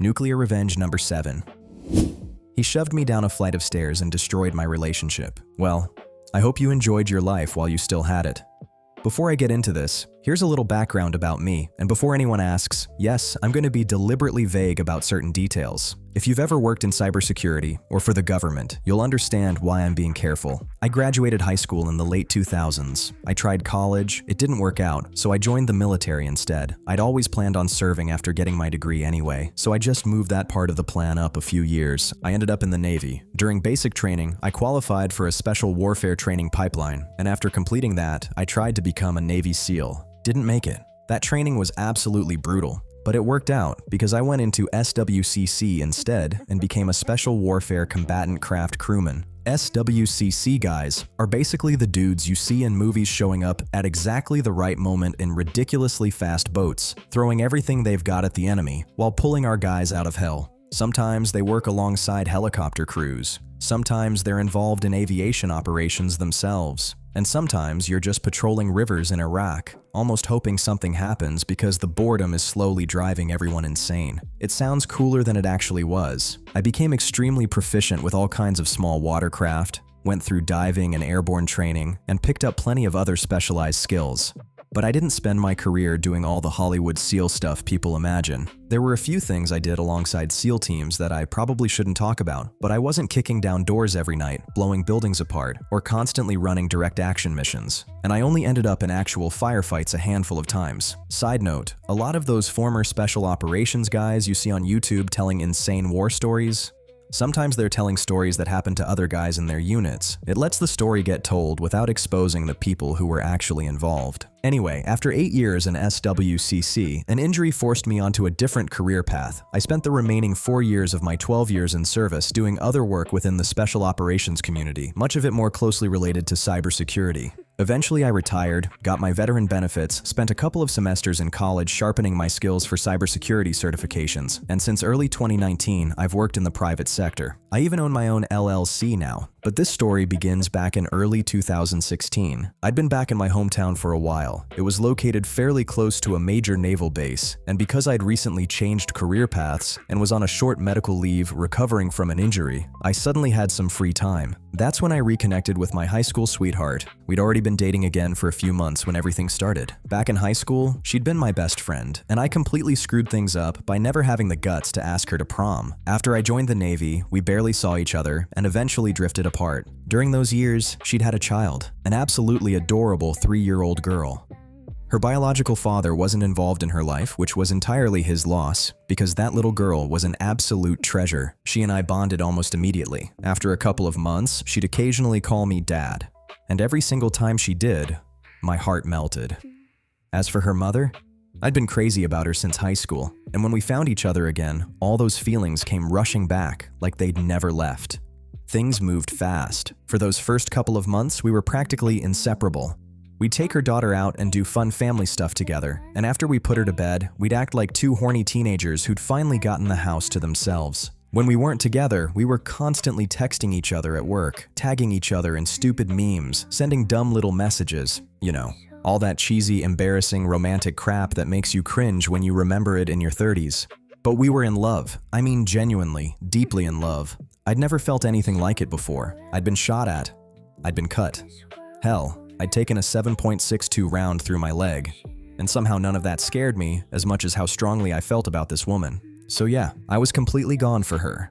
Nuclear revenge number 7. He shoved me down a flight of stairs and destroyed my relationship. Well, I hope you enjoyed your life while you still had it. Before I get into this, here's a little background about me, and before anyone asks, yes, I'm going to be deliberately vague about certain details. If you've ever worked in cybersecurity or for the government, you'll understand why I'm being careful. I graduated high school in the late 2000s. I tried college, it didn't work out, so I joined the military instead. I'd always planned on serving after getting my degree anyway, so I just moved that part of the plan up a few years. I ended up in the Navy. During basic training, I qualified for a special warfare training pipeline, and after completing that, I tried to become a Navy SEAL. Didn't make it. That training was absolutely brutal. But it worked out because I went into SWCC instead and became a Special Warfare Combatant Craft Crewman. SWCC guys are basically the dudes you see in movies showing up at exactly the right moment in ridiculously fast boats, throwing everything they've got at the enemy while pulling our guys out of hell. Sometimes they work alongside helicopter crews. Sometimes they're involved in aviation operations themselves. And sometimes you're just patrolling rivers in Iraq, almost hoping something happens because the boredom is slowly driving everyone insane. It sounds cooler than it actually was. I became extremely proficient with all kinds of small watercraft, went through diving and airborne training, and picked up plenty of other specialized skills. But I didn't spend my career doing all the Hollywood SEAL stuff people imagine. There were a few things I did alongside SEAL teams that I probably shouldn't talk about, but I wasn't kicking down doors every night, blowing buildings apart, or constantly running direct action missions. And I only ended up in actual firefights a handful of times. Side note, a lot of those former special operations guys you see on YouTube telling insane war stories, sometimes they're telling stories that happened to other guys in their units. It lets the story get told without exposing the people who were actually involved. Anyway, after 8 years in SWCC, an injury forced me onto a different career path. I spent the remaining 4 years of my 12 years in service doing other work within the special operations community, much of it more closely related to cybersecurity. Eventually, I retired, got my veteran benefits, spent a couple of semesters in college sharpening my skills for cybersecurity certifications, and since early 2019, I've worked in the private sector. I even own my own LLC now. But this story begins back in early 2016. I'd been back in my hometown for a while. It was located fairly close to a major naval base, and because I'd recently changed career paths and was on a short medical leave recovering from an injury, I suddenly had some free time. That's when I reconnected with my high school sweetheart. We'd already been dating again for a few months when everything started. Back in high school, she'd been my best friend, and I completely screwed things up by never having the guts to ask her to prom. After I joined the Navy, we barely saw each other and eventually drifted apart. During those years, she'd had a child, an absolutely adorable 3-year-old girl. Her biological father wasn't involved in her life, which was entirely his loss, because that little girl was an absolute treasure. She and I bonded almost immediately. After a couple of months, she'd occasionally call me Dad. And every single time she did, my heart melted. As for her mother, I'd been crazy about her since high school, and when we found each other again, all those feelings came rushing back like they'd never left. Things moved fast. For those first couple of months, we were practically inseparable. We'd take her daughter out and do fun family stuff together, and after we put her to bed, we'd act like 2 horny teenagers who'd finally gotten the house to themselves. When we weren't together, we were constantly texting each other at work, tagging each other in stupid memes, sending dumb little messages, you know, all that cheesy, embarrassing, romantic crap that makes you cringe when you remember it in your 30s. But we were in love. I mean genuinely, deeply in love. I'd never felt anything like it before. I'd been shot at. I'd been cut. Hell, I'd taken a 7.62 round through my leg. And somehow none of that scared me as much as how strongly I felt about this woman. So yeah, I was completely gone for her.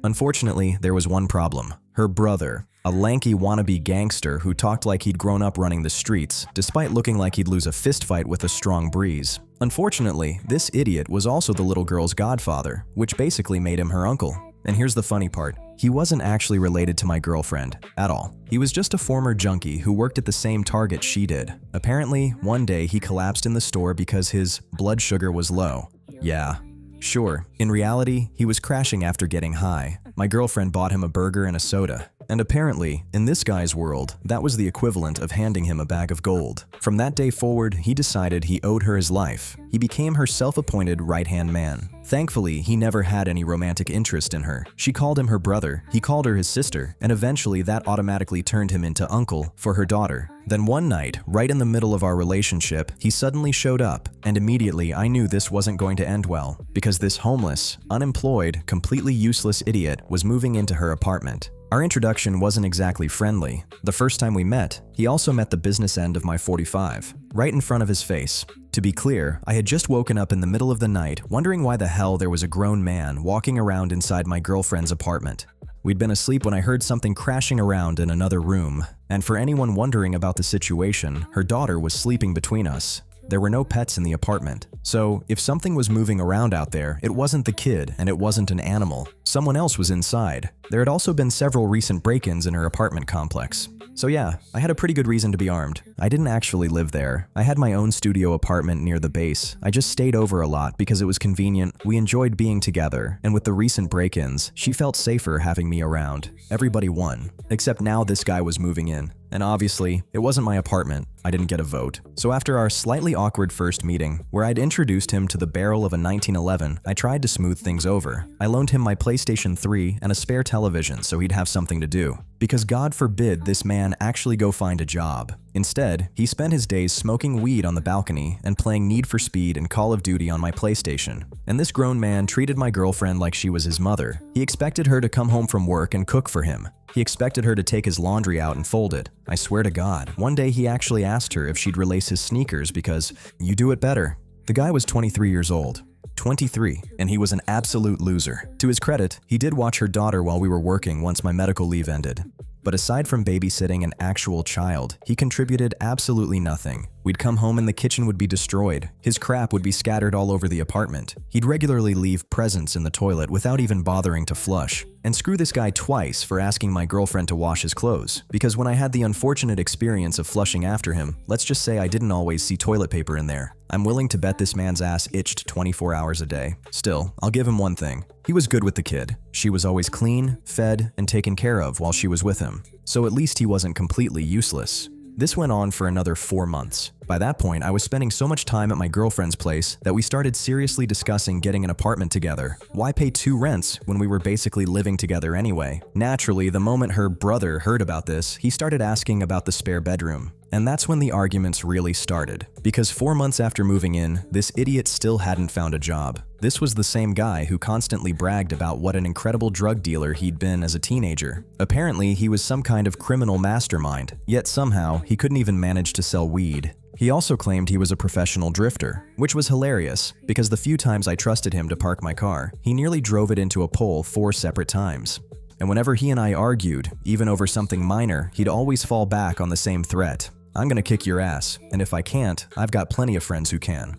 Unfortunately, there was one problem. Her brother, a lanky wannabe gangster who talked like he'd grown up running the streets, despite looking like he'd lose a fistfight with a strong breeze. Unfortunately, this idiot was also the little girl's godfather, which basically made him her uncle. And here's the funny part. He wasn't actually related to my girlfriend at all. He was just a former junkie who worked at the same Target she did. Apparently, one day he collapsed in the store because his blood sugar was low. Yeah, sure. In reality, he was crashing after getting high. My girlfriend bought him a burger and a soda. And apparently, in this guy's world, that was the equivalent of handing him a bag of gold. From that day forward, he decided he owed her his life. He became her self-appointed right-hand man. Thankfully, he never had any romantic interest in her. She called him her brother, he called her his sister, and eventually that automatically turned him into uncle for her daughter. Then one night, right in the middle of our relationship, he suddenly showed up, and immediately I knew this wasn't going to end well, because this homeless, unemployed, completely useless idiot was moving into her apartment. Our introduction wasn't exactly friendly. The first time we met, he also met the business end of my 45, right in front of his face. To be clear, I had just woken up in the middle of the night wondering why the hell there was a grown man walking around inside my girlfriend's apartment. We'd been asleep when I heard something crashing around in another room, and for anyone wondering about the situation, her daughter was sleeping between us. There were no pets in the apartment, so if something was moving around out there, it wasn't the kid and it wasn't an animal. Someone else was inside. There had also been several recent break-ins in her apartment complex. So yeah, I had a pretty good reason to be armed. I didn't actually live there. I had my own studio apartment near the base. I just stayed over a lot because it was convenient, we enjoyed being together, and with the recent break-ins, she felt safer having me around. Everybody won. Except now this guy was moving in. And obviously, it wasn't my apartment. I didn't get a vote. So after our slightly awkward first meeting, where I'd introduced him to the barrel of a 1911, I tried to smooth things over. I loaned him my PlayStation 3 and a spare television so he'd have something to do. Because God forbid this man actually go find a job. Instead, he spent his days smoking weed on the balcony and playing Need for Speed and Call of Duty on my PlayStation. And this grown man treated my girlfriend like she was his mother. He expected her to come home from work and cook for him. He expected her to take his laundry out and fold it. I swear to God, one day he actually asked her if she'd relace his sneakers because you do it better. The guy was 23 years old. 23, and he was an absolute loser. To his credit, he did watch her daughter while we were working once my medical leave ended. But aside from babysitting an actual child, he contributed absolutely nothing. We'd come home and the kitchen would be destroyed. His crap would be scattered all over the apartment. He'd regularly leave presents in the toilet without even bothering to flush. And screw this guy twice for asking my girlfriend to wash his clothes, because when I had the unfortunate experience of flushing after him, let's just say I didn't always see toilet paper in there. I'm willing to bet this man's ass itched 24 hours a day. Still, I'll give him one thing. He was good with the kid. She was always clean, fed, and taken care of while she was with him. So at least he wasn't completely useless. This went on for another 4 months. By that point, I was spending so much time at my girlfriend's place that we started seriously discussing getting an apartment together. Why pay 2 rents when we were basically living together anyway? Naturally, the moment her brother heard about this, he started asking about the spare bedroom. And that's when the arguments really started. Because 4 months after moving in, this idiot still hadn't found a job. This was the same guy who constantly bragged about what an incredible drug dealer he'd been as a teenager. Apparently, he was some kind of criminal mastermind, yet somehow he couldn't even manage to sell weed. He also claimed he was a professional drifter, which was hilarious because the few times I trusted him to park my car, he nearly drove it into a pole 4 separate times. And whenever he and I argued, even over something minor, he'd always fall back on the same threat. I'm gonna kick your ass, and if I can't, I've got plenty of friends who can.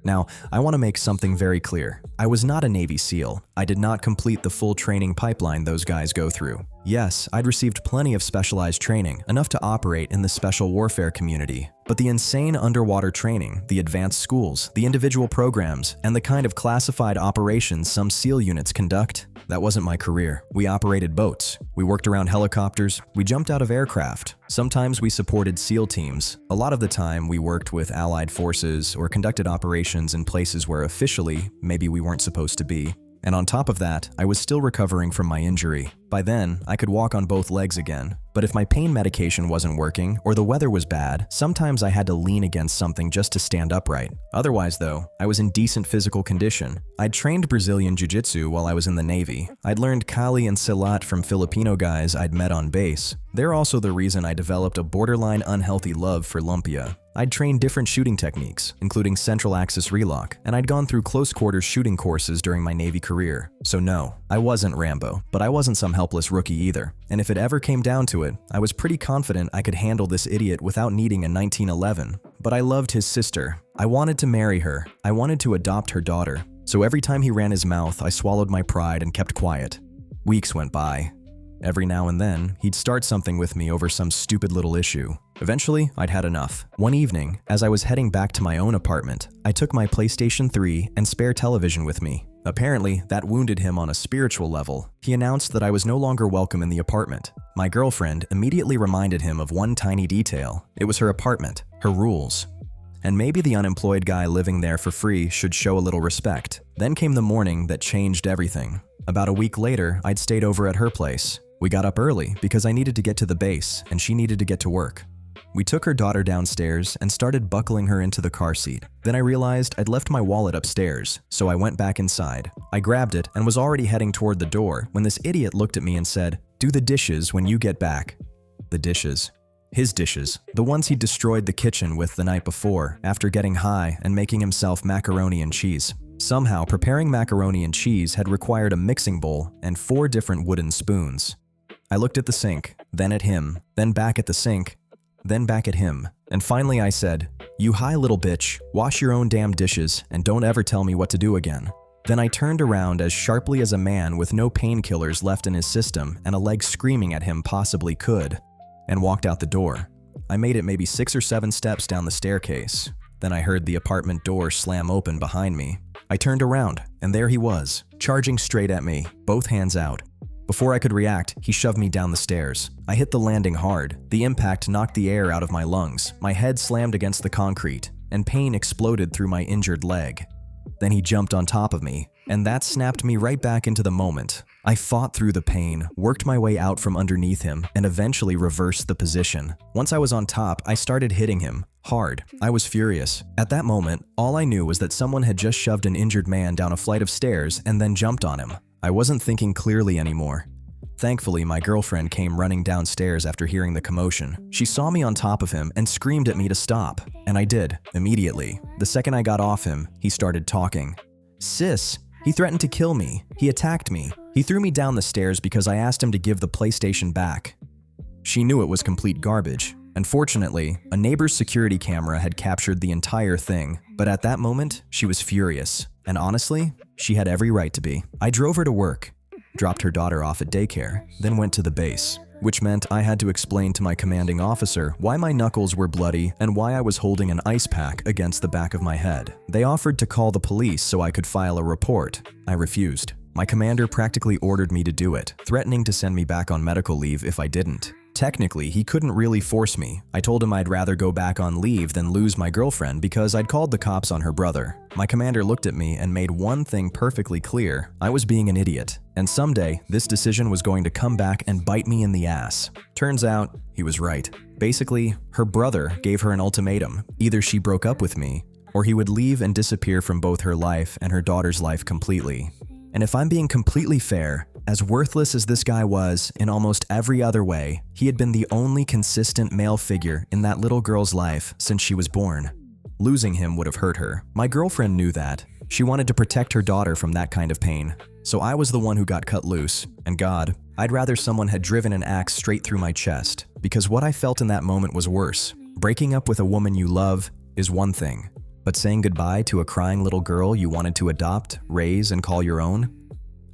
Now, I want to make something very clear. I was not a Navy SEAL. I did not complete the full training pipeline those guys go through. Yes, I'd received plenty of specialized training, enough to operate in the special warfare community. But the insane underwater training, the advanced schools, the individual programs, and the kind of classified operations some SEAL units conduct, that wasn't my career. We operated boats. We worked around helicopters. We jumped out of aircraft. Sometimes we supported SEAL teams. A lot of the time, we worked with allied forces or conducted operations in places where officially, maybe we weren't supposed to be. And on top of that, I was still recovering from my injury. By then, I could walk on both legs again. But if my pain medication wasn't working or the weather was bad, sometimes I had to lean against something just to stand upright. Otherwise though, I was in decent physical condition. I'd trained Brazilian Jiu-Jitsu while I was in the Navy. I'd learned Kali and Silat from Filipino guys I'd met on base. They're also the reason I developed a borderline unhealthy love for lumpia. I'd trained different shooting techniques, including central axis relock, and I'd gone through close quarters shooting courses during my Navy career. So no, I wasn't Rambo, but I wasn't some helpless rookie either. And if it ever came down to it, I was pretty confident I could handle this idiot without needing a 1911. But I loved his sister. I wanted to marry her. I wanted to adopt her daughter. So every time he ran his mouth, I swallowed my pride and kept quiet. Weeks went by. Every now and then, he'd start something with me over some stupid little issue. Eventually, I'd had enough. One evening, as I was heading back to my own apartment, I took my PlayStation 3 and spare television with me. Apparently, that wounded him on a spiritual level. He announced that I was no longer welcome in the apartment. My girlfriend immediately reminded him of one tiny detail. It was her apartment, her rules. And maybe the unemployed guy living there for free should show a little respect. Then came the morning that changed everything. About a week later, I'd stayed over at her place. We got up early because I needed to get to the base and she needed to get to work. We took her daughter downstairs and started buckling her into the car seat. Then I realized I'd left my wallet upstairs, so I went back inside. I grabbed it and was already heading toward the door when this idiot looked at me and said, "Do the dishes when you get back." The dishes. His dishes. The ones he destroyed the kitchen with the night before after getting high and making himself macaroni and cheese. Somehow, preparing macaroni and cheese had required a mixing bowl and 4 different wooden spoons. I looked at the sink, then at him, then back at the sink, then back at him, and finally I said, "You high little bitch, wash your own damn dishes and don't ever tell me what to do again." Then I turned around as sharply as a man with no painkillers left in his system and a leg screaming at him possibly could, and walked out the door. I made it maybe 6 or 7 steps down the staircase. Then I heard the apartment door slam open behind me. I turned around, and there he was, charging straight at me, both hands out. Before I could react, he shoved me down the stairs. I hit the landing hard. The impact knocked the air out of my lungs. My head slammed against the concrete, and pain exploded through my injured leg. Then he jumped on top of me, and that snapped me right back into the moment. I fought through the pain, worked my way out from underneath him, and eventually reversed the position. Once I was on top, I started hitting him, hard. I was furious. At that moment, all I knew was that someone had just shoved an injured man down a flight of stairs and then jumped on him. I wasn't thinking clearly anymore. Thankfully, my girlfriend came running downstairs after hearing the commotion. She saw me on top of him and screamed at me to stop, and I did, immediately. The second I got off him, he started talking. "Sis, he threatened to kill me. He attacked me. He threw me down the stairs because I asked him to give the PlayStation back." She knew it was complete garbage. Unfortunately, a neighbor's security camera had captured the entire thing, but at that moment, she was furious. And honestly, she had every right to be. I drove her to work, dropped her daughter off at daycare, then went to the base, which meant I had to explain to my commanding officer why my knuckles were bloody and why I was holding an ice pack against the back of my head. They offered to call the police so I could file a report. I refused. My commander practically ordered me to do it, threatening to send me back on medical leave if I didn't. Technically, he couldn't really force me. I told him I'd rather go back on leave than lose my girlfriend because I'd called the cops on her brother. My commander looked at me and made one thing perfectly clear. I was being an idiot, and someday this decision was going to come back and bite me in the ass. Turns out, he was right. Basically, her brother gave her an ultimatum. Either she broke up with me, or he would leave and disappear from both her life and her daughter's life completely. And if I'm being completely fair, as worthless as this guy was in almost every other way, he had been the only consistent male figure in that little girl's life since she was born. Losing him would have hurt her. My girlfriend knew that. She wanted to protect her daughter from that kind of pain. So I was the one who got cut loose. And God, I'd rather someone had driven an axe straight through my chest, because what I felt in that moment was worse. Breaking up with a woman you love is one thing, but saying goodbye to a crying little girl you wanted to adopt, raise, and call your own?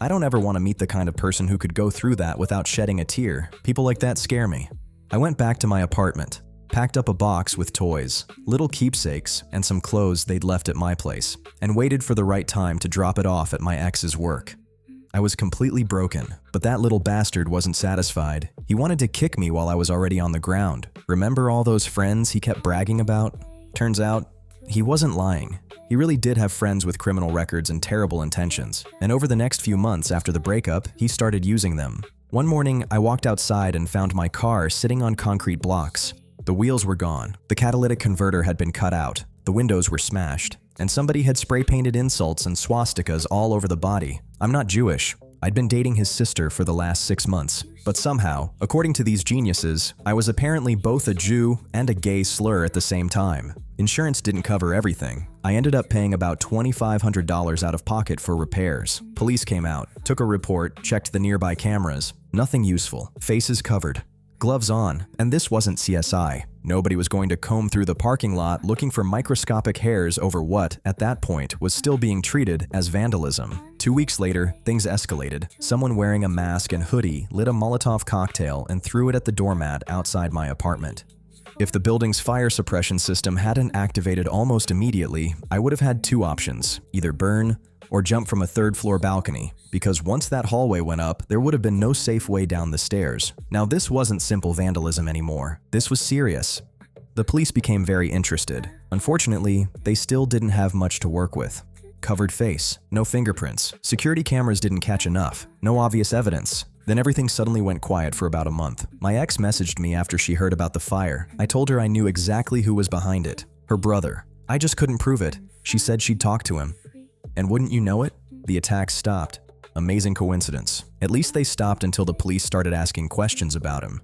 I don't ever want to meet the kind of person who could go through that without shedding a tear. People like that scare me. I went back to my apartment, packed up a box with toys, little keepsakes, and some clothes they'd left at my place, and waited for the right time to drop it off at my ex's work. I was completely broken, but that little bastard wasn't satisfied. He wanted to kick me while I was already on the ground. Remember all those friends he kept bragging about? Turns out, he wasn't lying. He really did have friends with criminal records and terrible intentions, and over the next few months after the breakup, he started using them. One morning, I walked outside and found my car sitting on concrete blocks. The wheels were gone, the catalytic converter had been cut out, the windows were smashed, and somebody had spray-painted insults and swastikas all over the body. I'm not Jewish. I'd been dating his sister for the last 6 months, but somehow, according to these geniuses, I was apparently both a Jew and a gay slur at the same time. Insurance didn't cover everything. I ended up paying about $2,500 out of pocket for repairs. Police came out, took a report, checked the nearby cameras. Nothing useful. Faces covered. Gloves on, and this wasn't CSI. Nobody was going to comb through the parking lot looking for microscopic hairs over what, at that point, was still being treated as vandalism. 2 weeks later, things escalated. Someone wearing a mask and hoodie lit a Molotov cocktail and threw it at the doormat outside my apartment. If the building's fire suppression system hadn't activated almost immediately, I would have had 2 options: either burn or jump from a third-floor balcony, because once that hallway went up, there would have been no safe way down the stairs. Now, this wasn't simple vandalism anymore. This was serious. The police became very interested. Unfortunately, they still didn't have much to work with. Covered face, no fingerprints, security cameras didn't catch enough, no obvious evidence. Then everything suddenly went quiet for about a month. My ex messaged me after she heard about the fire. I told her I knew exactly who was behind it. Her brother. I just couldn't prove it. She said she'd talk to him. And wouldn't you know it? The attacks stopped. Amazing coincidence. At least they stopped until the police started asking questions about him.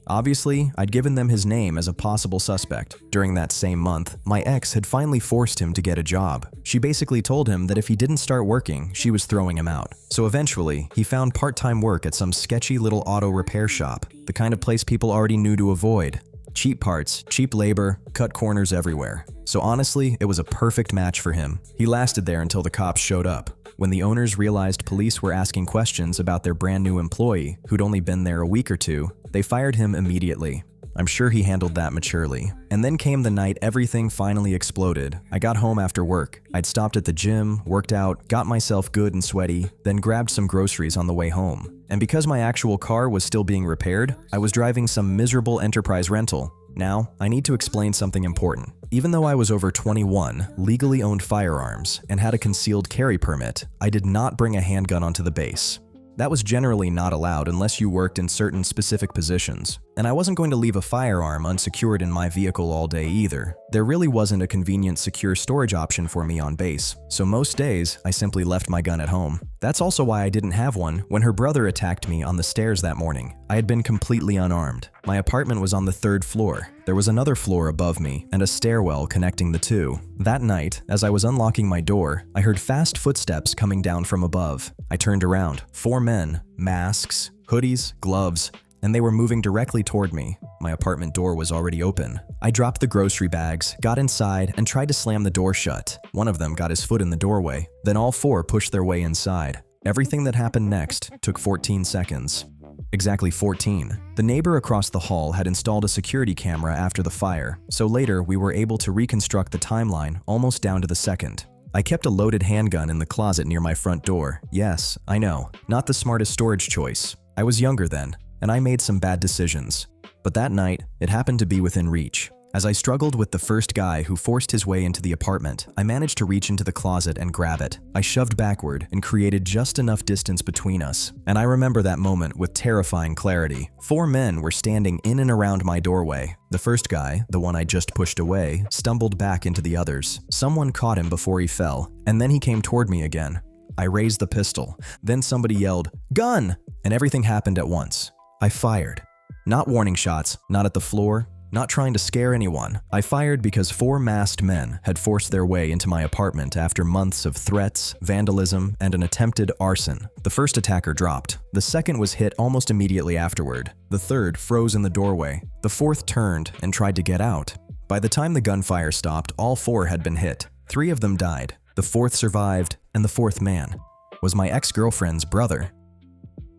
Obviously, I'd given them his name as a possible suspect. During that same month, my ex had finally forced him to get a job. She basically told him that if he didn't start working, she was throwing him out. So eventually, he found part-time work at some sketchy little auto repair shop, the kind of place people already knew to avoid. Cheap parts, cheap labor, cut corners everywhere. So honestly, it was a perfect match for him. He lasted there until the cops showed up. When the owners realized police were asking questions about their brand new employee, who'd only been there a week or two, they fired him immediately. I'm sure he handled that maturely. And then came the night everything finally exploded. I got home after work. I'd stopped at the gym, worked out, got myself good and sweaty, then grabbed some groceries on the way home. And because my actual car was still being repaired, I was driving some miserable enterprise rental. Now, I need to explain something important. Even though I was over 21, legally owned firearms, and had a concealed carry permit, I did not bring a handgun onto the base. That was generally not allowed unless you worked in certain specific positions. And I wasn't going to leave a firearm unsecured in my vehicle all day either. There really wasn't a convenient secure storage option for me on base, so most days I simply left my gun at home. That's also why I didn't have one when her brother attacked me on the stairs that morning. I had been completely unarmed. My apartment was on the 3rd floor. There was another floor above me and a stairwell connecting the two. That night, as I was unlocking my door, I heard fast footsteps coming down from above. I turned around. 4 men, masks, hoodies, gloves, and they were moving directly toward me. My apartment door was already open. I dropped the grocery bags, got inside, and tried to slam the door shut. One of them got his foot in the doorway. Then all 4 pushed their way inside. Everything that happened next took 14 seconds. Exactly 14. The neighbor across the hall had installed a security camera after the fire, so later we were able to reconstruct the timeline almost down to the second. I kept a loaded handgun in the closet near my front door. Yes, I know, not the smartest storage choice. I was younger then, and I made some bad decisions. But that night, it happened to be within reach. As I struggled with the first guy who forced his way into the apartment, I managed to reach into the closet and grab it. I shoved backward and created just enough distance between us. And I remember that moment with terrifying clarity. 4 men were standing in and around my doorway. The first guy, the one I just pushed away, stumbled back into the others. Someone caught him before he fell, and then he came toward me again. I raised the pistol. Then somebody yelled, "Gun!" And everything happened at once. I fired. Not warning shots, not at the floor, not trying to scare anyone. I fired because 4 masked men had forced their way into my apartment after months of threats, vandalism, and an attempted arson. The first attacker dropped. The second was hit almost immediately afterward. The third froze in the doorway. The fourth turned and tried to get out. By the time the gunfire stopped, all 4 had been hit. 3 of them died. The 4th survived, and the 4th man was my ex-girlfriend's brother.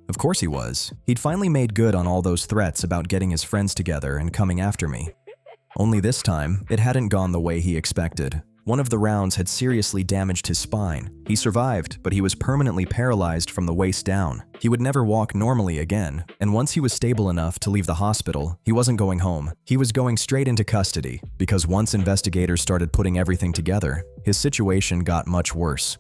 Of course he was. He'd finally made good on all those threats about getting his friends together and coming after me. Only this time, it hadn't gone the way he expected. One of the rounds had seriously damaged his spine. He survived, but he was permanently paralyzed from the waist down. He would never walk normally again, and once he was stable enough to leave the hospital, he wasn't going home. He was going straight into custody, because once investigators started putting everything together, his situation got much worse.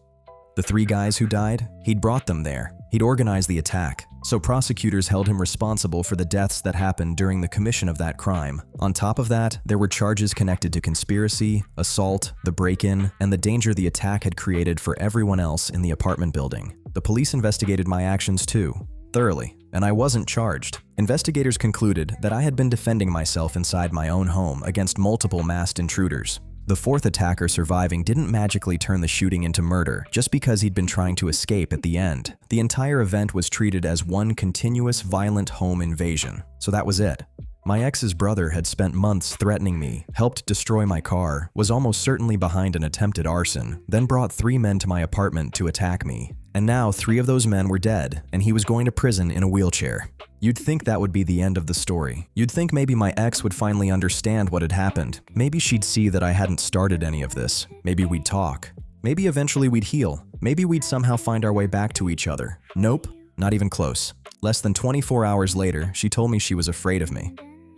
The 3 guys who died, he'd brought them there. He'd organized the attack, so prosecutors held him responsible for the deaths that happened during the commission of that crime. On top of that, there were charges connected to conspiracy, assault, the break-in, and the danger the attack had created for everyone else in the apartment building. The police investigated my actions too, thoroughly, and I wasn't charged. Investigators concluded that I had been defending myself inside my own home against multiple masked intruders. The 4th attacker surviving didn't magically turn the shooting into murder just because he'd been trying to escape at the end. The entire event was treated as one continuous violent home invasion. So that was it. My ex's brother had spent months threatening me, helped destroy my car, was almost certainly behind an attempted arson, then brought 3 men to my apartment to attack me. And now 3 of those men were dead, and he was going to prison in a wheelchair. You'd think that would be the end of the story. You'd think maybe my ex would finally understand what had happened. Maybe she'd see that I hadn't started any of this. Maybe we'd talk. Maybe eventually we'd heal. Maybe we'd somehow find our way back to each other. Nope, not even close. Less than 24 hours later, she told me she was afraid of me.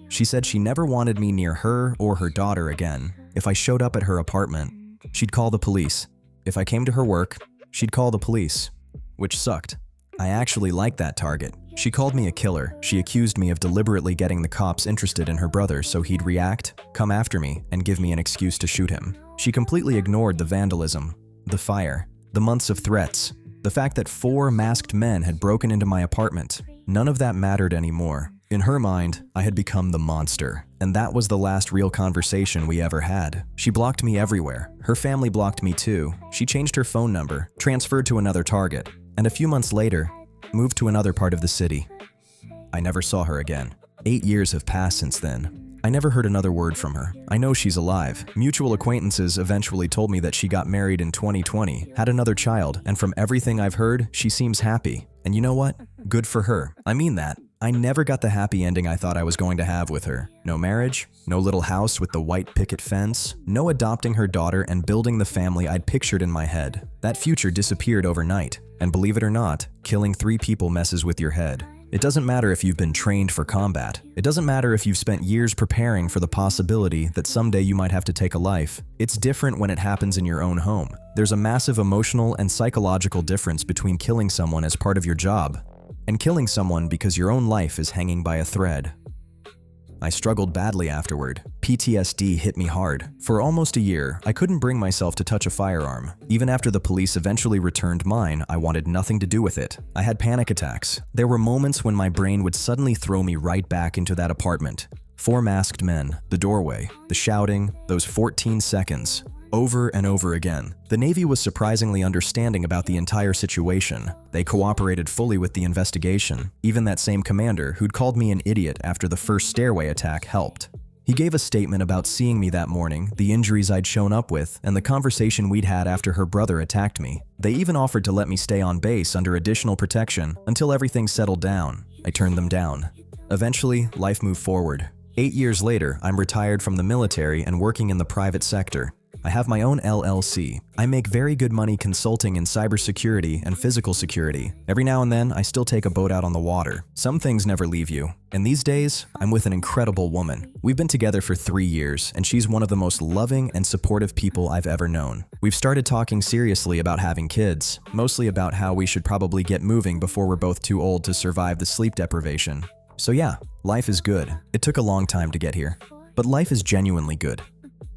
She said she never wanted me near her or her daughter again. If I showed up at her apartment, she'd call the police. If I came to her work, she'd call the police. Which sucked. I actually liked that target. She called me a killer. She accused me of deliberately getting the cops interested in her brother so he'd react, come after me, and give me an excuse to shoot him. She completely ignored the vandalism, the fire, the months of threats, the fact that 4 masked men had broken into my apartment. None of that mattered anymore. In her mind, I had become the monster, and that was the last real conversation we ever had. She blocked me everywhere. Her family blocked me too. She changed her phone number, transferred to another target, and a few months later, moved to another part of the city. I never saw her again. 8 years have passed since then. I never heard another word from her. I know she's alive. Mutual acquaintances eventually told me that she got married in 2020, had another child, and from everything I've heard, she seems happy. And you know what? Good for her. I mean that. I never got the happy ending I thought I was going to have with her. No marriage, no little house with the white picket fence, no adopting her daughter and building the family I'd pictured in my head. That future disappeared overnight. And believe it or not, killing 3 people messes with your head. It doesn't matter if you've been trained for combat. It doesn't matter if you've spent years preparing for the possibility that someday you might have to take a life. It's different when it happens in your own home. There's a massive emotional and psychological difference between killing someone as part of your job and killing someone because your own life is hanging by a thread. I struggled badly afterward. PTSD hit me hard. For almost a year, I couldn't bring myself to touch a firearm. Even after the police eventually returned mine, I wanted nothing to do with it. I had panic attacks. There were moments when my brain would suddenly throw me right back into that apartment. 4 masked men, the doorway, the shouting, those 14 seconds. Over and over again. The Navy was surprisingly understanding about the entire situation. They cooperated fully with the investigation. Even that same commander who'd called me an idiot after the first stairway attack helped. He gave a statement about seeing me that morning, the injuries I'd shown up with, and the conversation we'd had after her brother attacked me. They even offered to let me stay on base under additional protection until everything settled down. I turned them down. Eventually, life moved forward. 8 years later, I'm retired from the military and working in the private sector. I have my own LLC. I make very good money consulting in cybersecurity and physical security. Every now and then, I still take a boat out on the water. Some things never leave you. And these days, I'm with an incredible woman. We've been together for 3 years, and she's one of the most loving and supportive people I've ever known. We've started talking seriously about having kids, mostly about how we should probably get moving before we're both too old to survive the sleep deprivation. So yeah, life is good. It took a long time to get here, but life is genuinely good.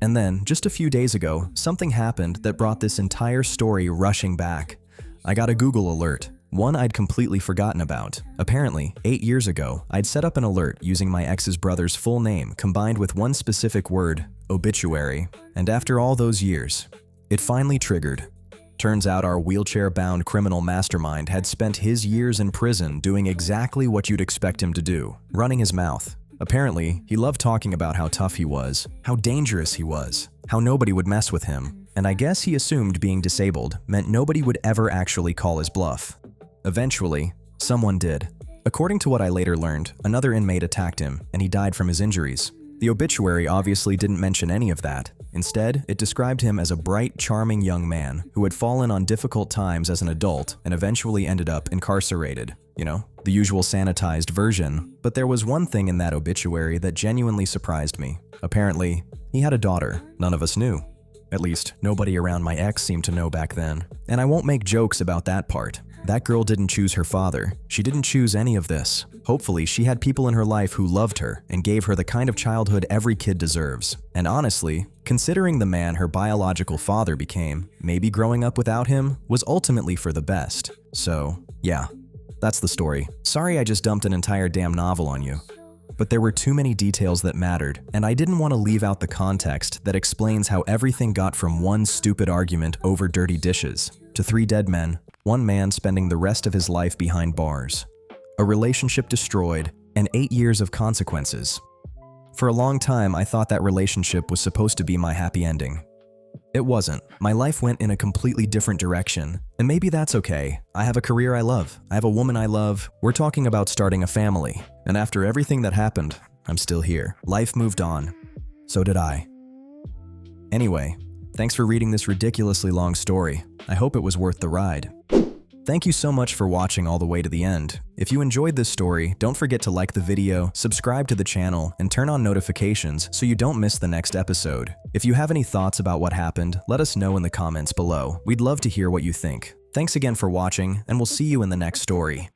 And then, just a few days ago, something happened that brought this entire story rushing back. I got a Google alert, one I'd completely forgotten about. Apparently, 8 years ago, I'd set up an alert using my ex's brother's full name combined with one specific word, obituary. And after all those years, it finally triggered. Turns out our wheelchair-bound criminal mastermind had spent his years in prison doing exactly what you'd expect him to do, running his mouth. Apparently, he loved talking about how tough he was, how dangerous he was, how nobody would mess with him, and I guess he assumed being disabled meant nobody would ever actually call his bluff. Eventually, someone did. According to what I later learned, another inmate attacked him, and he died from his injuries. The obituary obviously didn't mention any of that. Instead, it described him as a bright, charming young man who had fallen on difficult times as an adult and eventually ended up incarcerated. You know, the usual sanitized version. But there was one thing in that obituary that genuinely surprised me. Apparently, he had a daughter. None of us knew. At least, nobody around my ex seemed to know back then. And I won't make jokes about that part. That girl didn't choose her father. She didn't choose any of this. Hopefully, she had people in her life who loved her and gave her the kind of childhood every kid deserves. And honestly, considering the man her biological father became, maybe growing up without him was ultimately for the best. So, yeah, that's the story. Sorry I just dumped an entire damn novel on you. But there were too many details that mattered, and I didn't want to leave out the context that explains how everything got from one stupid argument over dirty dishes to 3 dead men, 1 man spending the rest of his life behind bars, a relationship destroyed, and 8 years of consequences. For a long time, I thought that relationship was supposed to be my happy ending. It wasn't. My life went in a completely different direction, and maybe that's okay. I have a career I love. I have a woman I love. We're talking about starting a family. And after everything that happened, I'm still here. Life moved on. So did I. Anyway, Thanks for reading this ridiculously long story. I hope it was worth the ride. Thank you so much for watching all the way to the end. If you enjoyed this story, don't forget to like the video, subscribe to the channel, and turn on notifications so you don't miss the next episode. If you have any thoughts about what happened, let us know in the comments below. We'd love to hear what you think. Thanks again for watching, and we'll see you in the next story.